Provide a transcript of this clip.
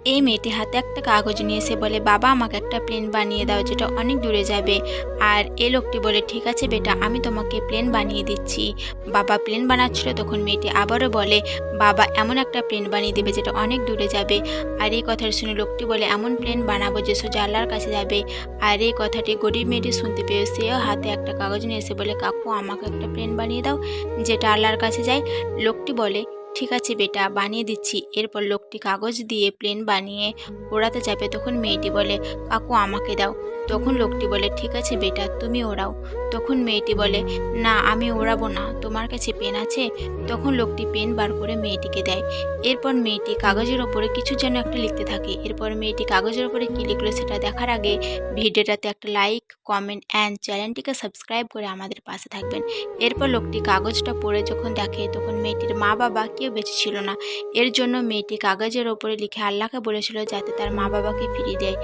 এই মেয়েটি হাতে একটা কাগজ নিয়ে এসে বলে, বাবা আমাকে একটা প্লেন বানিয়ে দাও যেটা অনেক দূরে যাবে। আর এই লোকটি বলে, ঠিক আছে বেটা, আমি তোমাকে প্লেন বানিয়ে দিচ্ছি। বাবা প্লেন বানাচ্ছিল, তখন মেয়েটি আবারও বলে, বাবা এমন একটা প্লেন বানিয়ে দেবে যেটা অনেক দূরে যাবে। আর এই কথাটা শুনে লোকটি বলে, এমন প্লেন বানাবো যে সোজা আল্লাহর কাছে যাবে। আর এই কথাটি গরিব মেয়েটি শুনতে পেয়ে সেও হাতে একটা কাগজ নিয়ে এসে বলে, কাকু আমাকে একটা প্লেন বানিয়ে দাও যেটা আল্লাহর কাছে যায়। লোকটি বলে, ঠিক আছে বেটা, বানিয়ে দিচ্ছি। এরপর লোকটি কাগজ দিয়ে প্লেন বানিয়ে ওড়াতে যাবে, তখন মেয়েটি বলে, কাকু আমাকে দাও। তখন লোকটি বলে, ঠিক আছে বেটা, তুমি ওড়াও। তখন মেয়েটি বলে, না আমি ওড়াবো না, তোমার কাছে পেন আছে? তখন লোকটি পেন বার করে মেয়েটিকে দেয়। এরপর মেয়েটি কাগজের ওপরে কিছু যেন একটা লিখতে থাকে। এরপর মেয়েটি কাগজের ওপরে কী লিখলো সেটা দেখার আগে ভিডিওটাতে একটা লাইক, কমেন্ট অ্যান্ড চ্যানেলটিকে সাবস্ক্রাইব করে আমাদের পাশে থাকবেন। এরপর লোকটি কাগজটা পড়ে যখন দেখে, তখন মেয়েটির মা বাবা কেউ বেঁচে ছিল না। এর জন্য মেয়েটি কাগজের ওপরে লিখে আল্লাহকে বলেছিল যাতে তার মা বাবাকে ফিরিয়ে দেয়।